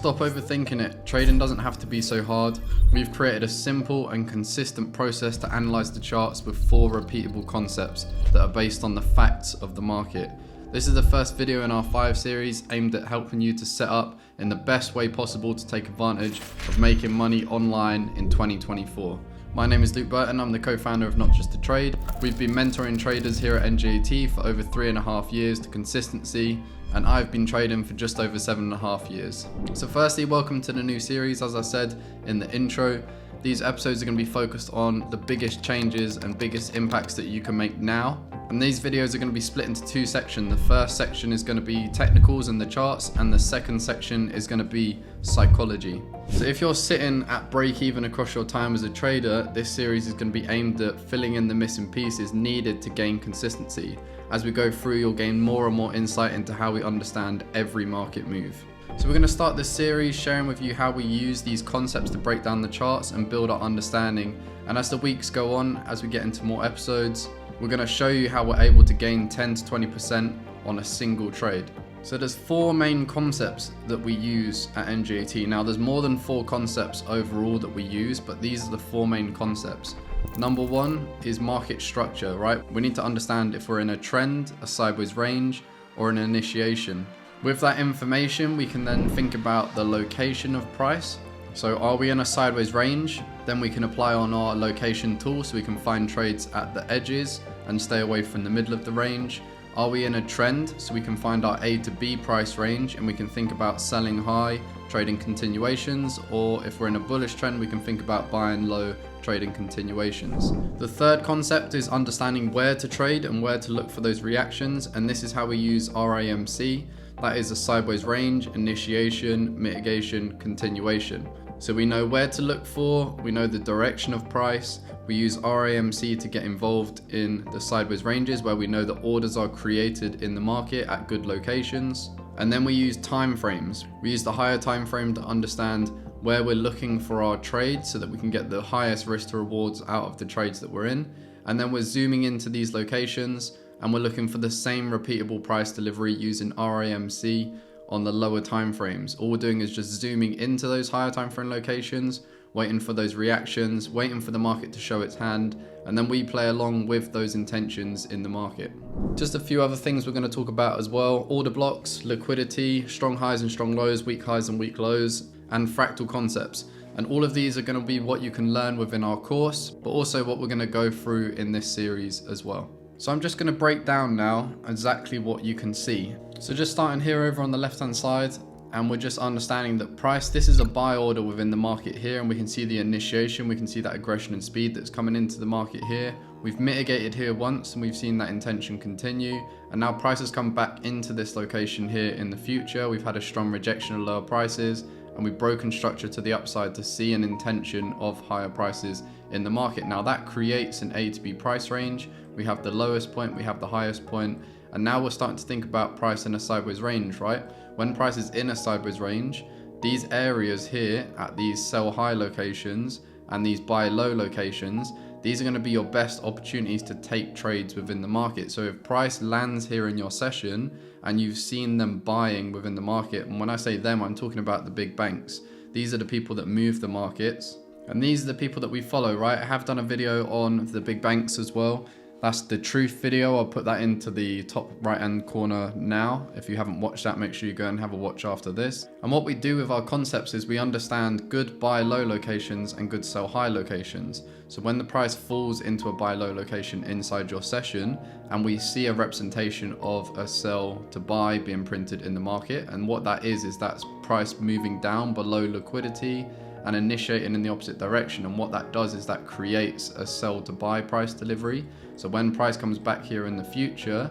Stop overthinking it. Trading doesn't have to be so hard. We've created a simple and consistent process to analyze the charts with 4 repeatable concepts that are based on the facts of the market. This is the first video in our 5 series aimed at helping you to set up in the best way possible to take advantage of making money online in 2024. My name is Luke Burton, I'm the co-founder of Not Just to Trade. We've been mentoring traders here at NJT for over 3.5 years to consistency, and I've been trading for just over 7.5 years. So firstly, welcome to the new series. As I said in the intro, these episodes are going to be focused on the biggest changes and biggest impacts that you can make now. And these videos are going to be split into 2 sections. The first section is going to be technicals and the charts, and the second section is going to be psychology. So if you're sitting at break even across your time as a trader, this series is going to be aimed at filling in the missing pieces needed to gain consistency. As we go through, you'll gain more and more insight into how we understand every market move. So we're going to start this series sharing with you how we use these concepts to break down the charts and build our understanding. And as the weeks go on, as we get into more episodes, we're going to show you how we're able to gain 10 to 20% on a single trade. So there's 4 main concepts that we use at NJT. Now there's more than 4 concepts overall that we use, but these are the 4 main concepts. Number 1 is market structure, right? We need to understand if we're in a trend, a sideways range, or an initiation. With that information, we can then think about the location of price. So are we in a sideways range? Then we can apply on our location tool so we can find trades at the edges and stay away from the middle of the range. Are we in a trend? So we can find our A to B price range and we can think about selling high, trading continuations, or if we're in a bullish trend, we can think about buying low, trading continuations. The third concept is understanding where to trade and where to look for those reactions, and this is how we use RAMC. That is a sideways range, initiation, mitigation, continuation. So we know where to look for, we know the direction of price. We use RAMC to get involved in the sideways ranges where we know the orders are created in the market at good locations. And then we use time frames. We use the higher time frame to understand where we're looking for our trades so that we can get the highest risk to rewards out of the trades that we're in. And then we're zooming into these locations and we're looking for the same repeatable price delivery using RAMC on the lower time frames. All we're doing is just zooming into those higher time frame locations, waiting for those reactions, waiting for the market to show its hand, and then we play along with those intentions in the market. Just a few other things we're going to talk about as well: order blocks, liquidity, strong highs and strong lows, weak highs and weak lows, and fractal concepts. And all of these are going to be what you can learn within our course, but also what we're going to go through in this series as well. So I'm just going to break down now exactly what you can see. So just starting here over on the left hand side, and we're just understanding that price, this is a buy order within the market here, and we can see the initiation, we can see that aggression and speed that's coming into the market here. We've mitigated here once and we've seen that intention continue, and now price has come back into this location here in the future. We've had a strong rejection of lower prices and we've broken structure to the upside to see an intention of higher prices in the market. Now that creates an A to B price range. We have the lowest point, we have the highest point, and now we're starting to think about price in a sideways range, right? When price is in a sideways range, these areas here at these sell high locations and these buy low locations, these are going to be your best opportunities to take trades within the market. So if price lands here in your session and you've seen them buying within the market, and when I say them, I'm talking about the big banks. These are the people that move the markets, and these are the people that we follow, right? I have done a video on the big banks as well. That's the truth video. I'll put that into the top right hand corner now. If you haven't watched that, make sure you go and have a watch after this. And what we do with our concepts is we understand good buy low locations and good sell high locations. So when the price falls into a buy low location inside your session and we see a representation of a sell to buy being printed in the market, and what that is that's price moving down below liquidity and initiating in the opposite direction. And what that does is that creates a sell to buy price delivery. So when price comes back here in the future,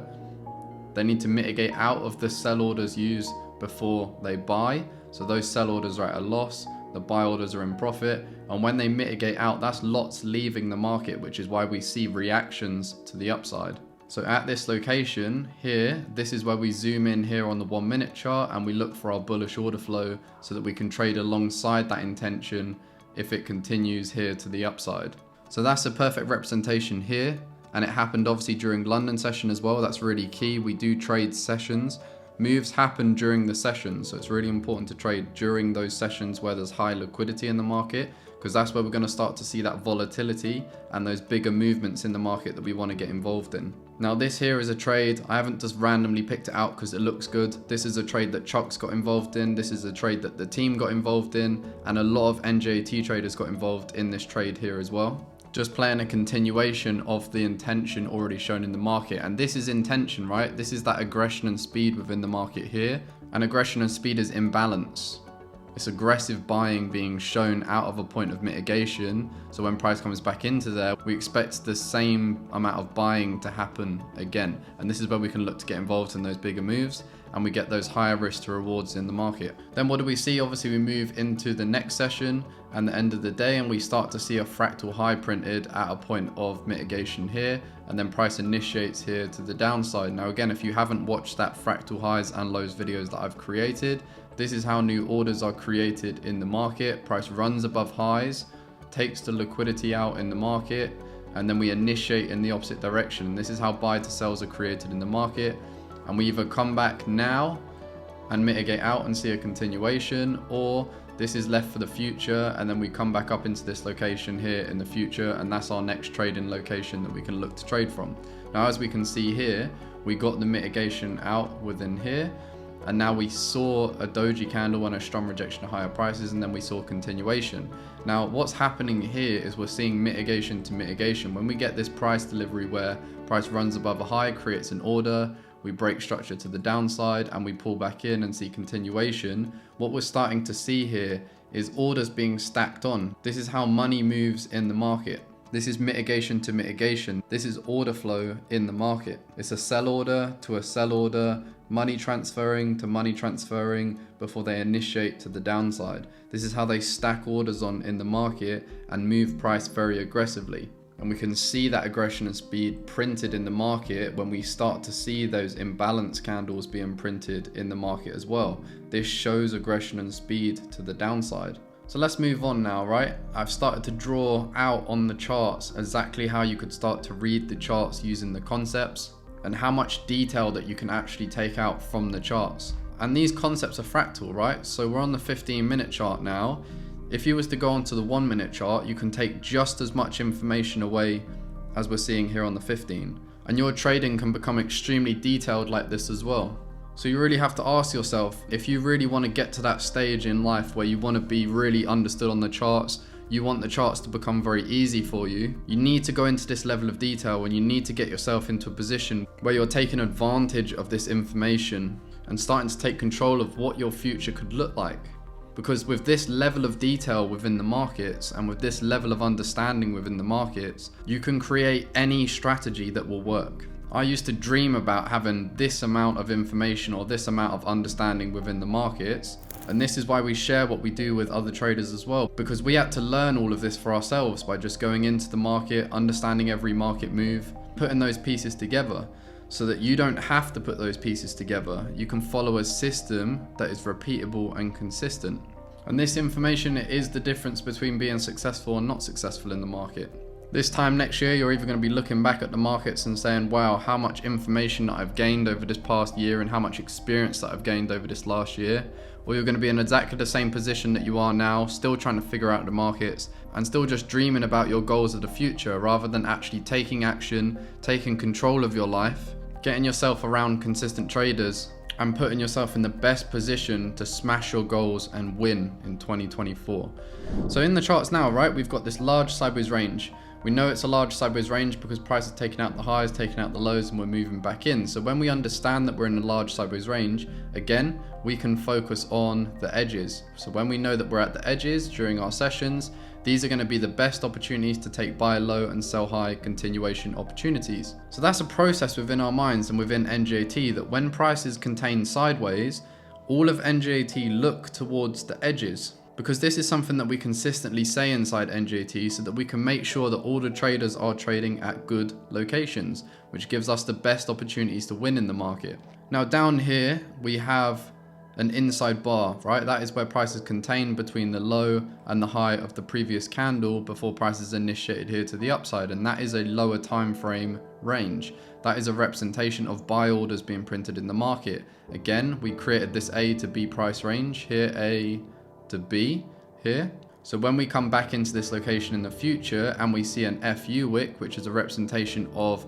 they need to mitigate out of the sell orders used before they buy. So those sell orders are at a loss, the buy orders are in profit. And when they mitigate out, that's lots leaving the market, which is why we see reactions to the upside. So at this location here, this is where we zoom in here on the 1 minute chart and we look for our bullish order flow so that we can trade alongside that intention if it continues here to the upside. So that's a perfect representation here, and it happened obviously during London session as well. That's really key. We do trade sessions. moves happen during the session. So it's really important to trade during those sessions where there's high liquidity in the market, because that's where we're going to start to see that volatility and those bigger movements in the market that we want to get involved in. Now this here is a trade, I haven't just randomly picked it out because it looks good. This is a trade that Chuck's got involved in. This is a trade that the team got involved in, and a lot of NJT traders got involved in this trade here as well. Just playing a continuation of the intention already shown in the market. And this is intention, right? This is that aggression and speed within the market here. And aggression and speed is imbalance. It's aggressive buying being shown out of a point of mitigation. So when price comes back into there, we expect the same amount of buying to happen again. And this is where we can look to get involved in those bigger moves, and we get those higher risk to rewards in the market. Then what do we see? Obviously we move into the next session and the end of the day, and we start to see a fractal high printed at a point of mitigation here, and then price initiates here to the downside. Now again, if you haven't watched that fractal highs and lows videos that I've created, this is how new orders are created in the market. Price runs above highs, takes the liquidity out in the market, and then we initiate in the opposite direction. And this is how buy to sells are created in the market. And we either come back now and mitigate out and see a continuation, or this is left for the future, and then we come back up into this location here in the future, and that's our next trading location that we can look to trade from. Now as we can see here, we got the mitigation out within here, and now we saw a doji candle and a strong rejection of higher prices, and then we saw continuation. Now what's happening here is we're seeing mitigation to mitigation. When we get this price delivery where price runs above a high, creates an order, we break structure to the downside, and we pull back in and see continuation, what we're starting to see here is orders being stacked on. This is how money moves in the market. This is mitigation to mitigation. This is order flow in the market. It's a sell order to a sell order, money transferring to money transferring before they initiate to the downside. This is how they stack orders on in the market and move price very aggressively. And we can see that aggression and speed printed in the market when we start to see those imbalance candles being printed in the market as well. This shows aggression and speed to the downside. So let's move on now, right? I've started to draw out on the charts exactly how you could start to read the charts using the concepts, and how much detail that you can actually take out from the charts. And these concepts are fractal, right? So we're on the 15-minute chart now. If you was to go onto the 1-minute chart, you can take just as much information away as we're seeing here on the 15. And your trading can become extremely detailed like this as well. So you really have to ask yourself, if you really want to get to that stage in life where you want to be really understood on the charts, you want the charts to become very easy for you, you need to go into this level of detail, and you need to get yourself into a position where you're taking advantage of this information and starting to take control of what your future could look like. Because with this level of detail within the markets, and with this level of understanding within the markets, you can create any strategy that will work. I used to dream about having this amount of information or this amount of understanding within the markets, and this is why we share what we do with other traders as well, because we had to learn all of this for ourselves by just going into the market, understanding every market move, putting those pieces together, so that you don't have to put those pieces together. You can follow a system that is repeatable and consistent. And this information is the difference between being successful and not successful in the market. This time next year, you're either going to be looking back at the markets and saying, wow, how much information that I've gained over this past year and how much experience that I've gained over this last year. Or you're going to be in exactly the same position that you are now, still trying to figure out the markets and still just dreaming about your goals of the future, rather than actually taking action, taking control of your life, getting yourself around consistent traders, and putting yourself in the best position to smash your goals and win in 2024. So in the charts now, right, we've got this large sideways range. We know it's a large sideways range because price is taking out the highs, taking out the lows, and we're moving back in. So when we understand that we're in a large sideways range, again, we can focus on the edges. So when we know that we're at the edges during our sessions, these are going to be the best opportunities to take buy low and sell high continuation opportunities. So that's a process within our minds and within NJT, that when price is contained sideways, all of NJT look towards the edges. Because this is something that we consistently say inside NJT, so that we can make sure that all the traders are trading at good locations, which gives us the best opportunities to win in the market. Now down here, we have an inside bar, right? That is where price is contained between the low and the high of the previous candle before price is initiated here to the upside, and that is a lower time frame range. That is a representation of buy orders being printed in the market. Again, we created this A to B price range here, A to B here. So when we come back into this location in the future and we see an FU wick, which is a representation of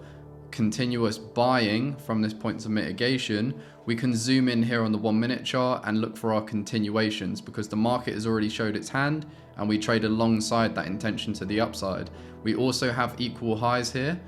continuous buying from this point of mitigation, we can zoom in here on the 1 minute chart and look for our continuations, because the market has already showed its hand and we trade alongside that intention to the upside. We also have equal highs here.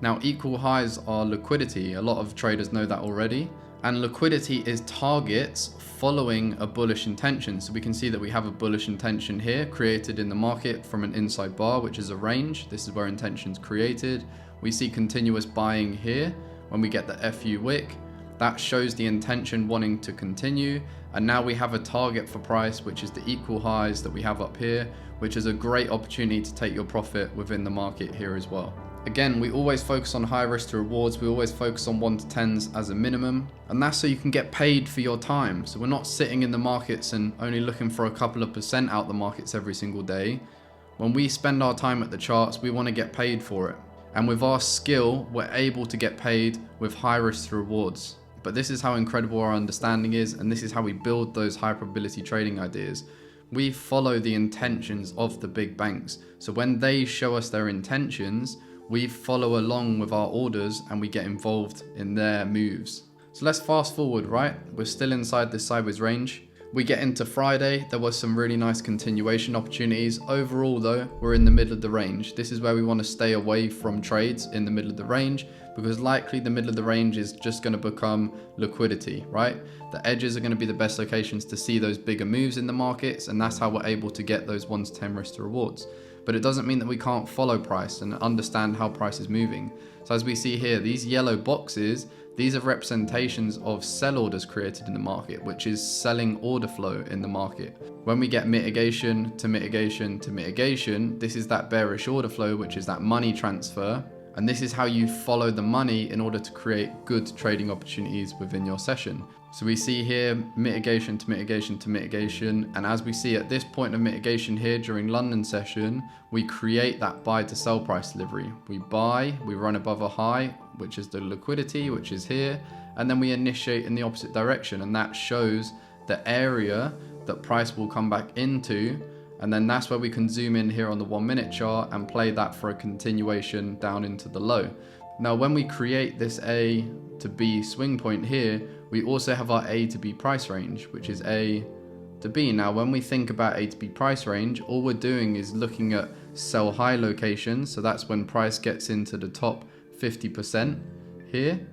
Now, equal highs are liquidity. A lot of traders know that already. And liquidity is targets following a bullish intention. So we can see that we have a bullish intention here created in the market from an inside bar, which is a range. This is where intention's created. We see continuous buying here when we get the FU wick. That shows the intention wanting to continue. And now we have a target for price, which is the equal highs that we have up here, which is a great opportunity to take your profit within the market here as well. Again, we always focus on high risk to rewards. We always focus on 1 to 10s as a minimum. And that's so you can get paid for your time. So we're not sitting in the markets and only looking for a couple of % out the markets every single day. When we spend our time at the charts, we want to get paid for it. And with our skill, we're able to get paid with high risk to rewards. But this is how incredible our understanding is, and this is how we build those high probability trading ideas. We follow the intentions of the big banks. So when they show us their intentions, we follow along with our orders and we get involved in their moves. So let's fast forward, right? We're still inside this sideways range. We get into Friday. There was some really nice continuation opportunities. Overall though, we're in the middle of the range. This is where we want to stay away from trades in the middle of the range, because likely the middle of the range is just going to become liquidity, right? The edges are going to be the best locations to see those bigger moves in the markets, and that's how we're able to get those 1 to 10 risk to rewards. But it doesn't mean that we can't follow price and understand how price is moving. So as we see here, these yellow boxes, these are representations of sell orders created in the market, which is selling order flow in the market. When we get mitigation to mitigation to mitigation, this is that bearish order flow, which is that money transfer. And this is how you follow the money in order to create good trading opportunities within your session. So we see here mitigation to mitigation to mitigation. And as we see at this point of mitigation here during London session, we create that buy to sell price delivery. We buy, we run above a high, which is the liquidity, which is here. And then we initiate in the opposite direction. And that shows the area that price will come back into. And then that's where we can zoom in here on the 1 minute chart and play that for a continuation down into the low. Now, when we create this A to B swing point here, we also have our A to B price range, which is A to B. Now, when we think about A to B price range, all we're doing is looking at sell high locations. So that's when price gets into the top 50% here.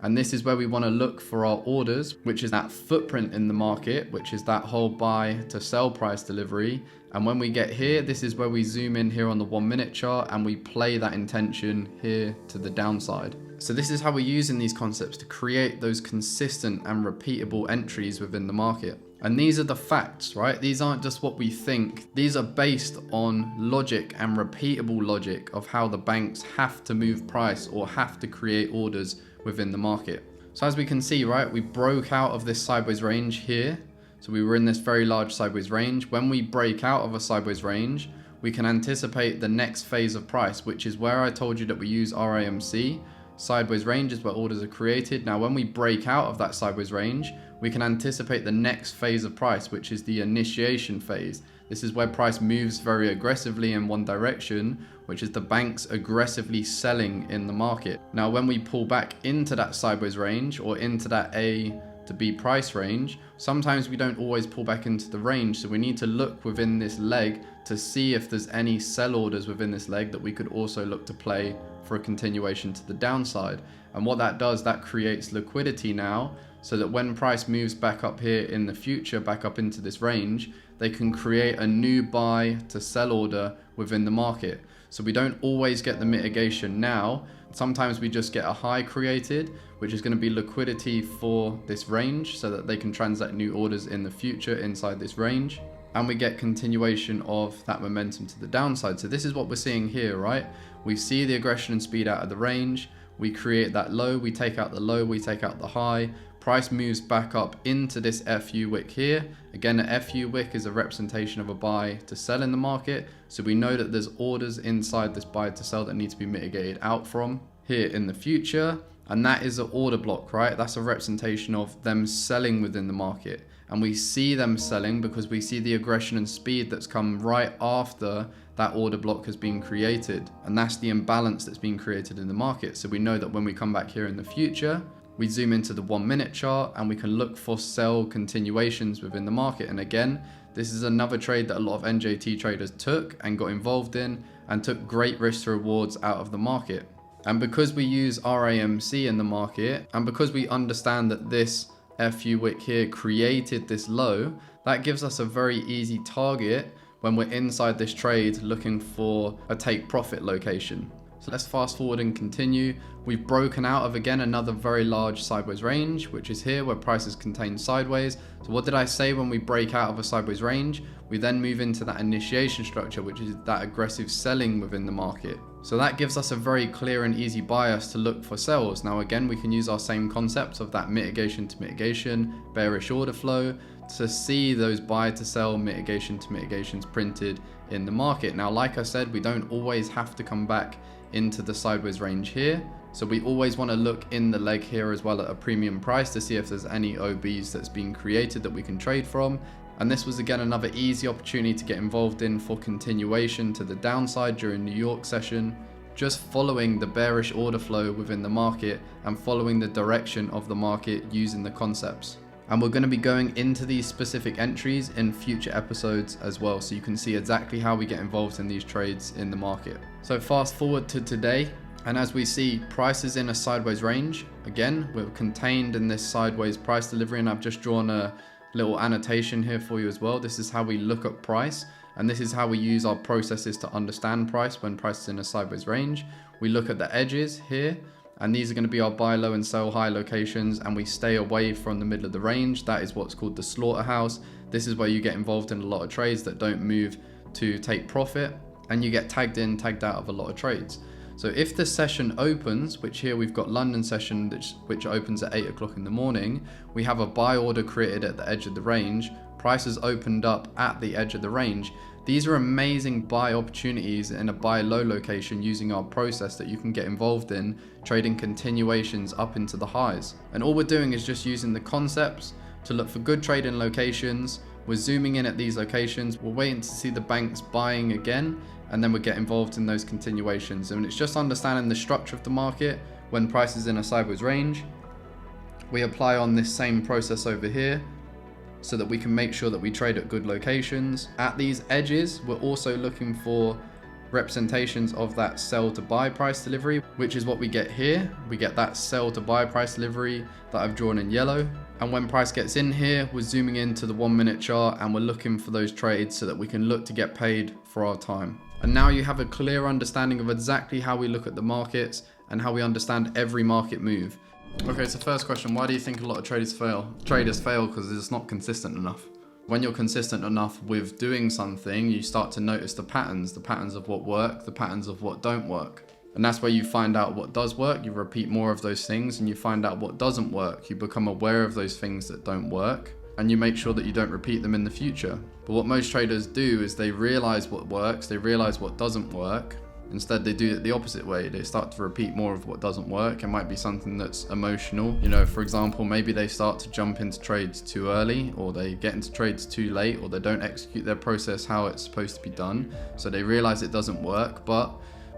And this is where we want to look for our orders, which is that footprint in the market, which is that whole buy to sell price delivery. And when we get here, this is where we zoom in here on the 1 minute chart and we play that intention here to the downside. So this is how we're using these concepts to create those consistent and repeatable entries within the market. And these are the facts, right? These aren't just what we think. These are based on logic and repeatable logic of how the banks have to move price or have to create orders within the market. So as we can see, right, we broke out of this sideways range here. So we were in this very large sideways range. When we break out of a sideways range, we can anticipate the next phase of price, which is where I told you that we use RAMC. Sideways range is where orders are created. Now, when we break out of that sideways range, we can anticipate the next phase of price, which is the initiation phase. This is where price moves very aggressively in one direction, which is the banks aggressively selling in the market. Now, when we pull back into that sideways range or into that A to B price range, sometimes we don't always pull back into the range. So we need to look within this leg to see if there's any sell orders within this leg that we could also look to play for a continuation to the downside. And what that does, that creates liquidity now, so that when price moves back up here in the future, back up into this range, they can create a new buy to sell order within the market. So we don't always get the mitigation now. Sometimes we just get a high created, which is going to be liquidity for this range so that they can transact new orders in the future inside this range. And we get continuation of that momentum to the downside. So this is what we're seeing here, right? We see the aggression and speed out of the range. We create that low, we take out the low, we take out the high. price moves back up into this FU wick here. Again, a FU wick is a representation of a buy to sell in the market. So we know that there's orders inside this buy to sell that need to be mitigated out from here in the future. And that is an order block, right? That's a representation of them selling within the market. And we see them selling because we see the aggression and speed that's come right after that order block has been created. And that's the imbalance that's been created in the market. So we know that when we come back here in the future, we zoom into the 1 minute chart and we can look for sell continuations within the market. And again, this is another trade that a lot of NJT traders took and got involved in and took great risk to rewards out of the market. And because we use RAMC in the market, and because we understand that this FU wick here created this low, that gives us a very easy target when we're inside this trade looking for a take profit location. So let's fast forward and continue. We've broken out of, again, another very large sideways range, which is here where prices contain sideways. So what did I say when we break out of a sideways range? We then move into that initiation structure, which is that aggressive selling within the market. So that gives us a very clear and easy bias to look for sells. Now again, we can use our same concept of that mitigation to mitigation, bearish order flow to see those buy to sell, mitigation to mitigations printed in the market. Now, like I said, we don't always have to come back into the sideways range here. So we always want to look in the leg here as well at a premium price to see if there's any OBs that's been created that we can trade from. And this was again another easy opportunity to get involved in for continuation to the downside during New York session, just following the bearish order flow within the market and following the direction of the market using the concepts. And we're going to be going into these specific entries in future episodes as well, so you can see exactly how we get involved in these trades in the market. So fast forward to today, and as we see, price is in a sideways range. Again, we're contained in this sideways price delivery, and I've just drawn a little annotation here for you as well. This is how we look at price, and this is how we use our processes to understand price when price is in a sideways range. We look at the edges here, and these are going to be our buy low and sell high locations, and we stay away from the middle of the range. That is what's called the slaughterhouse. This is where you get involved in a lot of trades that don't move to take profit, and you get tagged in, tagged out of a lot of trades. So if the session opens, which here we've got London session, which opens at 8 o'clock in the morning, we have a buy order created at the edge of the range. Prices opened up at the edge of the range. These are amazing buy opportunities in a buy low location using our process that you can get involved in, trading continuations up into the highs. And all we're doing is just using the concepts to look for good trading locations. We're zooming in at these locations. We're waiting to see the banks buying again, and then we get involved in those continuations. And it's just understanding the structure of the market when price is in a sideways range. We apply on this same process over here so that we can make sure that we trade at good locations. At these edges, we're also looking for representations of that sell to buy price delivery, which is what we get here. We get that sell to buy price delivery that I've drawn in yellow. And when price gets in here, we're zooming into the 1 minute chart and we're looking for those trades so that we can look to get paid for our time. And now you have a clear understanding of exactly how we look at the markets and how we understand every market move. Okay, so first question, why do you think a lot of traders fail? Traders fail because it's not consistent enough. When you're consistent enough with doing something, you start to notice the patterns of what work, the patterns of what don't work. And that's where you find out what does work, you repeat more of those things, and you find out what doesn't work. You become aware of those things that don't work, and you make sure that you don't repeat them in the future. But what most traders do is they realize what works, they realize what doesn't work. Instead, they do it the opposite way. They start to repeat more of what doesn't work. It might be something that's emotional. You know, for example, maybe they start to jump into trades too early, or they get into trades too late, or they don't execute their process how it's supposed to be done. So they realize it doesn't work, but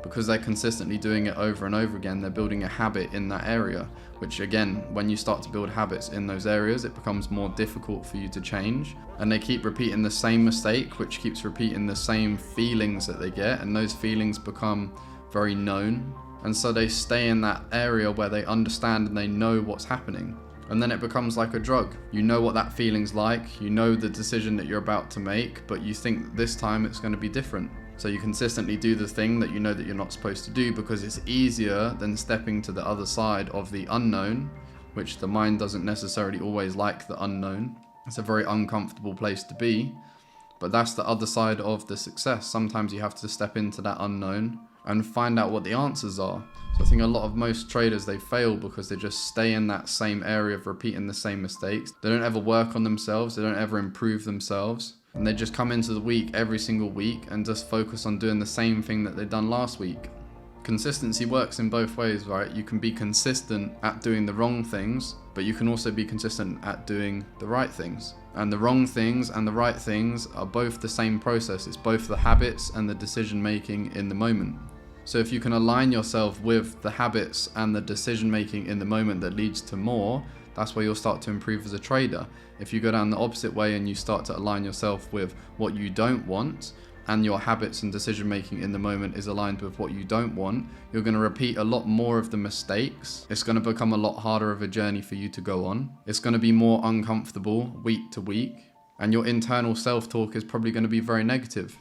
because they're consistently doing it over and over again, they're building a habit in that area, which again, when you start to build habits in those areas, it becomes more difficult for you to change. And they keep repeating the same mistake, which keeps repeating the same feelings that they get, and those feelings become very known. And so they stay in that area where they understand and they know what's happening. And then it becomes like a drug. You know what that feeling's like, you know the decision that you're about to make, but you think this time it's going to be different. So you consistently do the thing that you know that you're not supposed to do because it's easier than stepping to the other side of the unknown, which the mind doesn't necessarily always like the unknown. It's a very uncomfortable place to be, but that's the other side of the success. Sometimes you have to step into that unknown and find out what the answers are. So I think most traders, they fail because they just stay in that same area of repeating the same mistakes. They don't ever work on themselves. They don't ever improve themselves. And they just come into the week every single week and just focus on doing the same thing that they've done last week. Consistency works in both ways, right? You can be consistent at doing the wrong things, but you can also be consistent at doing the right things. And the wrong things and the right things are both the same process. It's both the habits and the decision making in the moment. So if you can align yourself with the habits and the decision making in the moment that leads to more, that's where you'll start to improve as a trader. If you go down the opposite way and you start to align yourself with what you don't want, and your habits and decision making in the moment is aligned with what you don't want, you're going to repeat a lot more of the mistakes. It's going to become a lot harder of a journey for you to go on. It's going to be more uncomfortable week to week, and your internal self-talk is probably going to be very negative.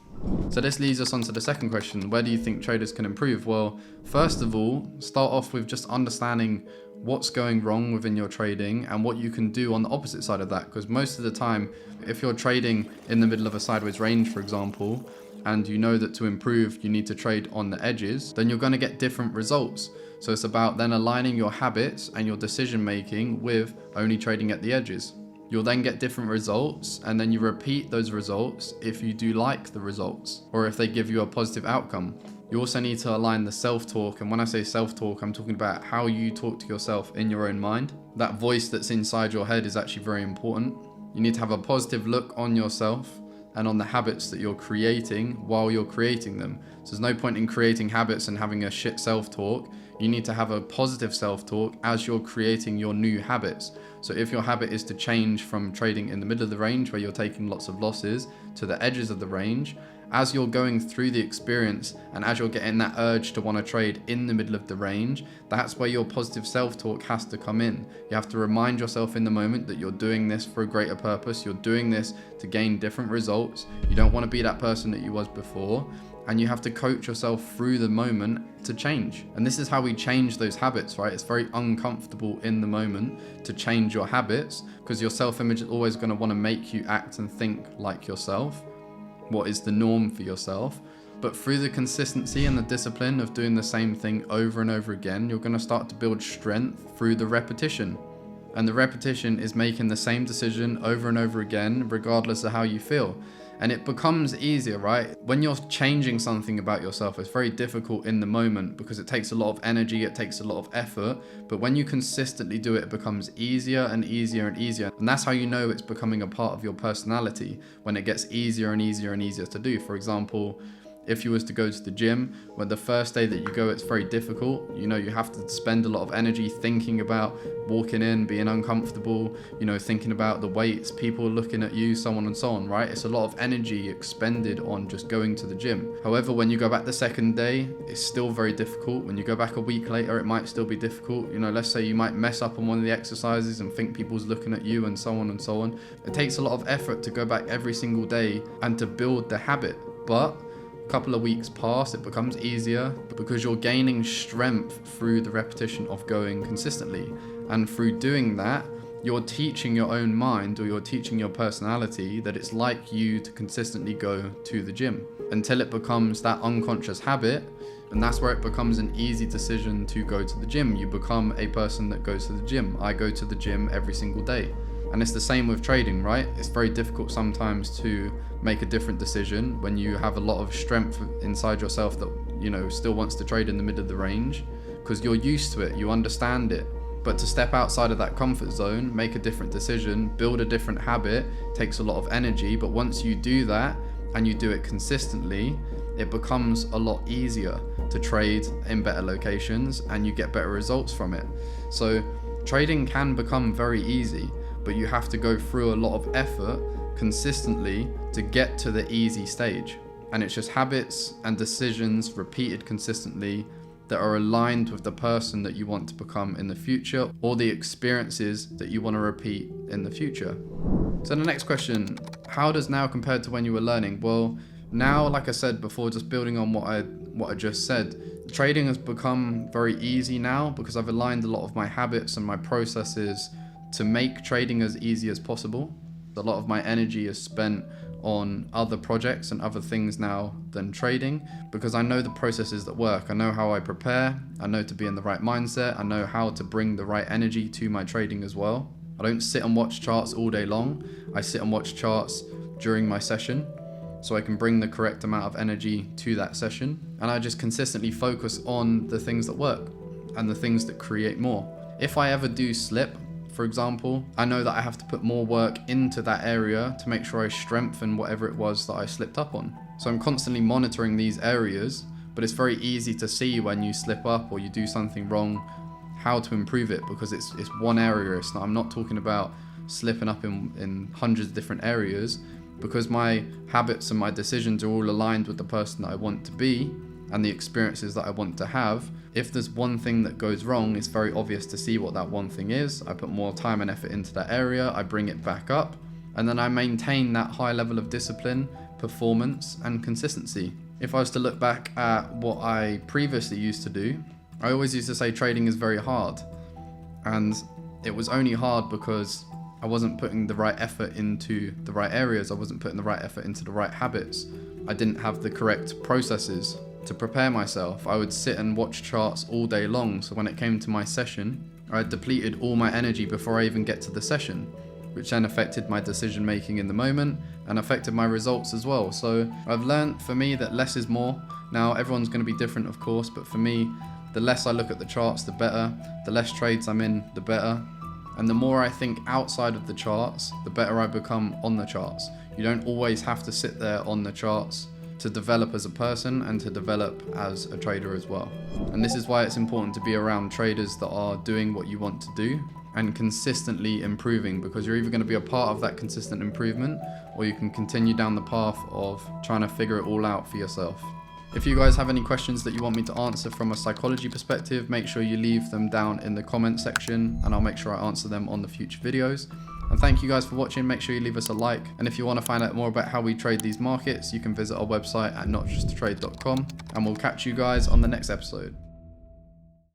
So this leads us on to the second question. Where do you think traders can improve? Well, first of all, start off with just understanding what's going wrong within your trading and what you can do on the opposite side of that. Because most of the time, if you're trading in the middle of a sideways range, for example, and you know that to improve, you need to trade on the edges, then you're going to get different results. So it's about then aligning your habits and your decision making with only trading at the edges. You'll then get different results, and then you repeat those results if you do like the results, or if they give you a positive outcome. You also need to align the self-talk, and when I say self-talk, I'm talking about how you talk to yourself in your own mind. That voice that's inside your head is actually very important. You need to have a positive look on yourself and on the habits that you're creating while you're creating them. So there's no point in creating habits and having a shit self-talk. You need to have a positive self-talk as you're creating your new habits. So if your habit is to change from trading in the middle of the range where you're taking lots of losses to the edges of the range, as you're going through the experience and as you're getting that urge to want to trade in the middle of the range, that's where your positive self-talk has to come in. You have to remind yourself in the moment that you're doing this for a greater purpose. You're doing this to gain different results. You don't want to be that person that you was before. And you have to coach yourself through the moment to change. And this is how we change those habits, right? It's very uncomfortable in the moment to change your habits because your self-image is always going to want to make you act and think like yourself. What is the norm for yourself? But through the consistency and the discipline of doing the same thing over and over again, you're going to start to build strength through the repetition. And the repetition is making the same decision over and over again, regardless of how you feel. And it becomes easier, right? When you're changing something about yourself, it's very difficult in the moment because it takes a lot of energy, it takes a lot of effort. But when you consistently do it, it becomes easier and easier and easier. And that's how you know it's becoming a part of your personality, when it gets easier and easier and easier to do. For example, if you was to go to the gym, when the first day that you go, it's very difficult. You know, you have to spend a lot of energy thinking about walking in, being uncomfortable, you know, thinking about the weights, people looking at you, so on and so on, right? It's a lot of energy expended on just going to the gym. However, when you go back the second day, it's still very difficult. When you go back a week later, it might still be difficult. You know, let's say you might mess up on one of the exercises and think people's looking at you and so on and so on. It takes a lot of effort to go back every single day and to build the habit. But couple of weeks pass, it becomes easier because you're gaining strength through the repetition of going consistently. And through doing that, you're teaching your own mind, or you're teaching your personality, that it's like you to consistently go to the gym until it becomes that unconscious habit. And that's where it becomes an easy decision to go to the gym. You become a person that goes to the gym. I go to the gym every single day. And it's the same with trading, right? It's very difficult sometimes to make a different decision when you have a lot of strength inside yourself that, you know, still wants to trade in the middle of the range because you're used to it, you understand it. But to step outside of that comfort zone, make a different decision, build a different habit, takes a lot of energy. But once you do that and you do it consistently, it becomes a lot easier to trade in better locations and you get better results from it. So trading can become very easy, but you have to go through a lot of effort consistently to get to the easy stage. And it's just habits and decisions repeated consistently that are aligned with the person that you want to become in the future, or the experiences that you want to repeat in the future. So the next question, how does now compare to when you were learning? Well, now, like I said before, just building on what I just said, trading has become very easy now because I've aligned a lot of my habits and my processes to make trading as easy as possible. A lot of my energy is spent on other projects and other things now than trading, because I know the processes that work. I know how I prepare, I know to be in the right mindset, I know how to bring the right energy to my trading as well. I don't sit and watch charts all day long. I sit and watch charts during my session so I can bring the correct amount of energy to that session, and I just consistently focus on the things that work and the things that create more. If I ever do slip, for example, I know that I have to put more work into that area to make sure I strengthen whatever it was that I slipped up on. So I'm constantly monitoring these areas, but it's very easy to see when you slip up or you do something wrong, how to improve it, because it's one area. I'm not talking about slipping up in hundreds of different areas, because my habits and my decisions are all aligned with the person that I want to be and the experiences that I want to have. If there's one thing that goes wrong, it's very obvious to see what that one thing is. I put more time and effort into that area, I bring it back up, and then I maintain that high level of discipline, performance, and consistency. If I was to look back at what I previously used to do, I always used to say trading is very hard. And it was only hard because I wasn't putting the right effort into the right areas. I wasn't putting the right effort into the right habits. I didn't have the correct processes to prepare myself. I would sit and watch charts all day long. So when it came to my session, I had depleted all my energy before I even get to the session, which then affected my decision making in the moment and affected my results as well. So I've learned, for me, that less is more. Now, everyone's going to be different, of course, but for me, the less I look at the charts, the better. The less trades I'm in, the better. And the more I think outside of the charts, the better I become on the charts. You don't always have to sit there on the charts to develop as a person and to develop as a trader as well. And this is why it's important to be around traders that are doing what you want to do and consistently improving, because you're either going to be a part of that consistent improvement or you can continue down the path of trying to figure it all out for yourself. If you guys have any questions that you want me to answer from a psychology perspective, make sure you leave them down in the comment section and I'll make sure I answer them on the future videos. And thank you guys for watching. Make sure you leave us a like. And if you want to find out more about how we trade these markets, you can visit our website at notjusttrade.com. And we'll catch you guys on the next episode.